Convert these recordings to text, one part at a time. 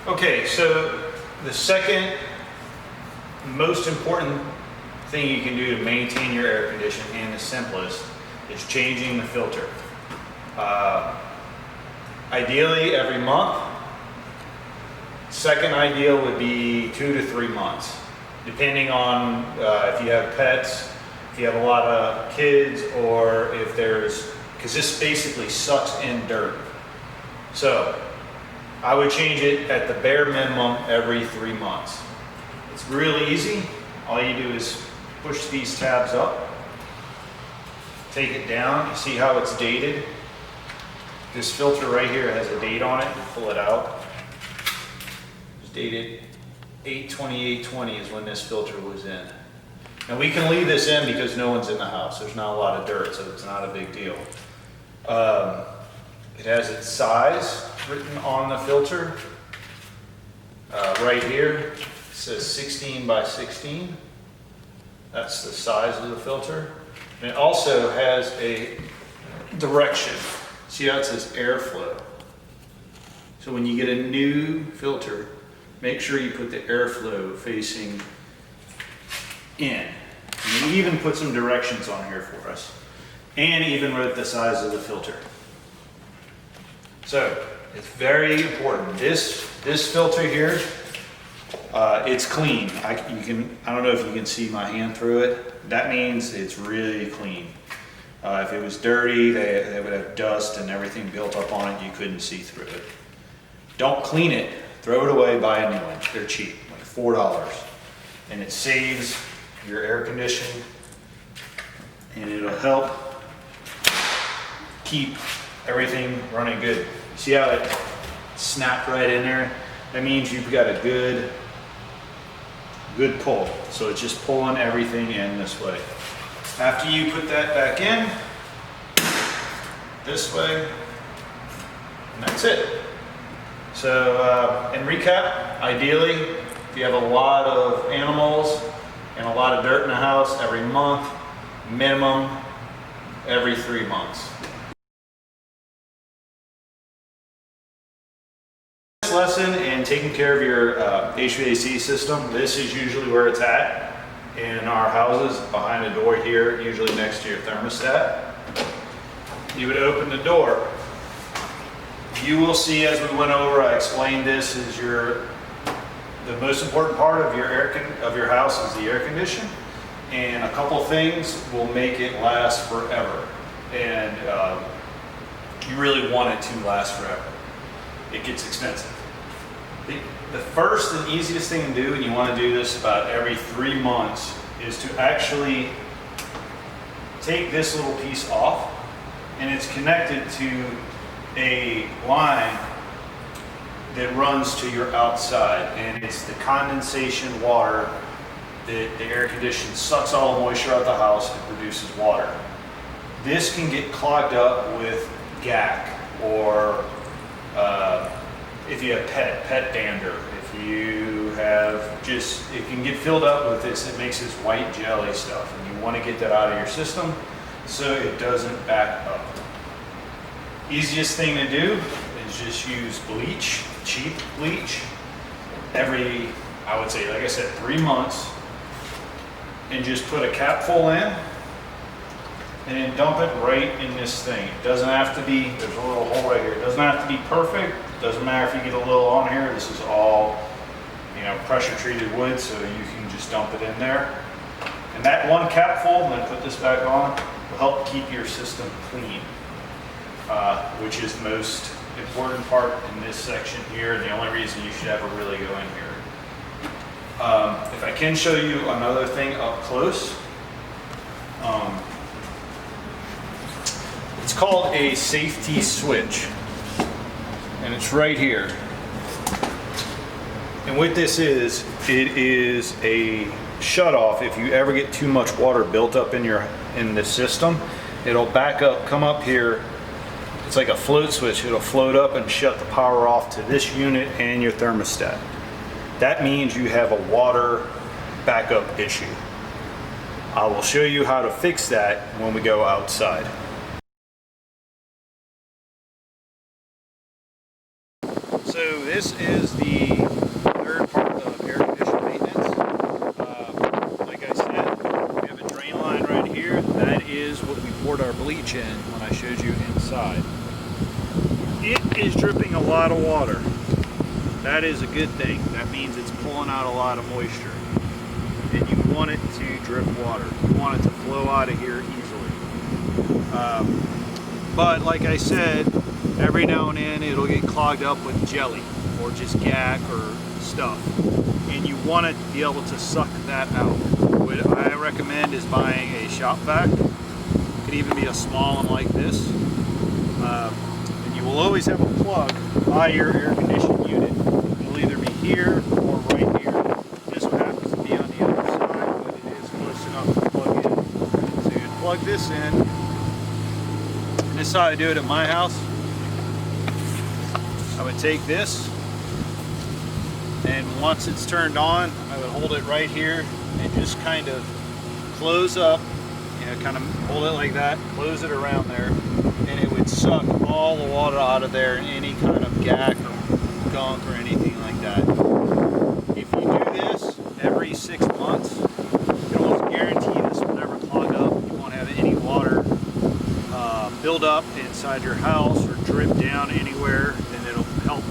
Okay, so the second most important thing you can do to maintain your air conditioning, and the simplest, is changing the filter. Ideally every month. Second ideal would be 2 to 3 months, depending on if you have pets, if you have a lot of kids, or if there's, because this basically sucks in dirt. So I would change it at the bare minimum every 3 months. It's really easy. All you do is push these tabs up, take it down. You see how it's dated? This filter right here has a date on it. You pull it out. It's dated 8/28/20 is when this filter was in. Now we can leave this in because no one's in the house. There's not a lot of dirt, so it's not a big deal. It has its size written on the filter. Right here, it says 16 by 16. That's the size of the filter. And it also has a direction. See how it says airflow? So when you get a new filter, make sure you put the airflow facing in. And you even put some directions on here for us. And even wrote the size of the filter. So it's very important. This filter here, it's clean. I don't know if you can see my hand through it. That means it's really clean. If it was dirty, they would have dust and everything built up on it. You couldn't see through it. Don't clean it. Throw it away, buy a new one. They're cheap, like $4. And it saves your air conditioning, and it'll help keep everything running good. See how it snapped right in there? That means you've got a good pull. So it's just pulling everything in this way. After you put that back in, this way, and that's it. So in recap, ideally, if you have a lot of animals and a lot of dirt in the house, every month, minimum every 3 months. This lesson in taking care of your HVAC system, this is usually where it's at in our houses, behind the door here, usually next to your thermostat. You would open the door. You will see, as we went over, I explained this, is the most important part of your house is the air condition, and a couple things will make it last forever. And you really want it to last forever. It gets expensive. The first and easiest thing to do, and you want to do this about every 3 months, is to actually take this little piece off, and it's connected to a line that runs to your outside, and it's the condensation water that the air conditioner sucks all the moisture out of the house and produces water. This can get clogged up with GAC, or if you have pet dander. If you have it can get filled up with this. It makes this white jelly stuff, and you want to get that out of your system so it doesn't back up. Easiest thing to do is just use bleach, cheap bleach, every, I would say, like I said, 3 months, and just put a cap full in, and then dump it right in this thing. It doesn't have to be, there's a little hole right here. It doesn't have to be perfect. It doesn't matter if you get a little on here. This is all, pressure treated wood, so you can just dump it in there. And that one cap full, I'm gonna put this back on, will help keep your system clean, which is the most important part in this section here, and the only reason you should ever really go in here. If I can show you another thing up close, it's called a safety switch, and it's right here. And what this is, it is a shutoff. If you ever get too much water built up in the system, it'll back up, come up here. It's like a float switch. It'll float up and shut the power off to this unit and your thermostat. That means you have a water backup issue. I will show you how to fix that when we go outside. So this is the third part of air conditioner maintenance. Like I said, we have a drain line right here. That is what we poured our bleach in when I showed you inside. It is dripping a lot of water. That is a good thing. That means it's pulling out a lot of moisture. And you want it to drip water. You want it to flow out of here easily. But like I said, every now and then it'll get clogged up with jelly or just gack or stuff. And you want to be able to suck that out. What I recommend is buying a shop vac. It could even be a small one like this. And you will always have a plug by your air conditioning unit. It'll either be here or right here. This one happens to be on the other side, but it is close enough to plug in. So you plug this in. And this is how I do it at my house. I would take this, and once it's turned on, I would hold it right here and just kind of close up, kind of hold it like that, close it around there, and it would suck all the water out of there, any kind of gack or gunk or anything like that. If you do this every 6 months, you can almost guarantee this will never clog up. You won't have any water build up inside your house or drip down anywhere, and it'll help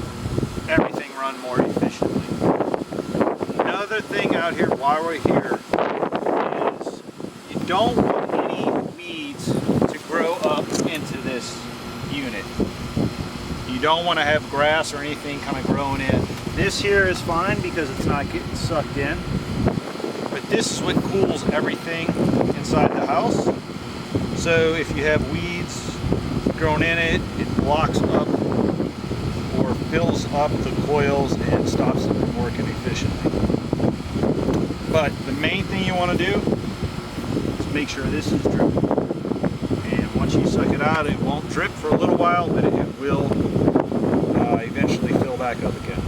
everything run more efficiently. Another thing out here while we're here is you don't want any weeds to grow up into this unit. You don't want to have grass or anything kind of growing in. This here is fine because it's not getting sucked in, but this is what cools everything inside the house. So if you have weeds grown in it, it blocks up or fills up the coils and stops them from working efficiently. But the main thing you want to do is make sure this is dripping. And once you suck it out, it won't drip for a little while, but it will eventually fill back up again.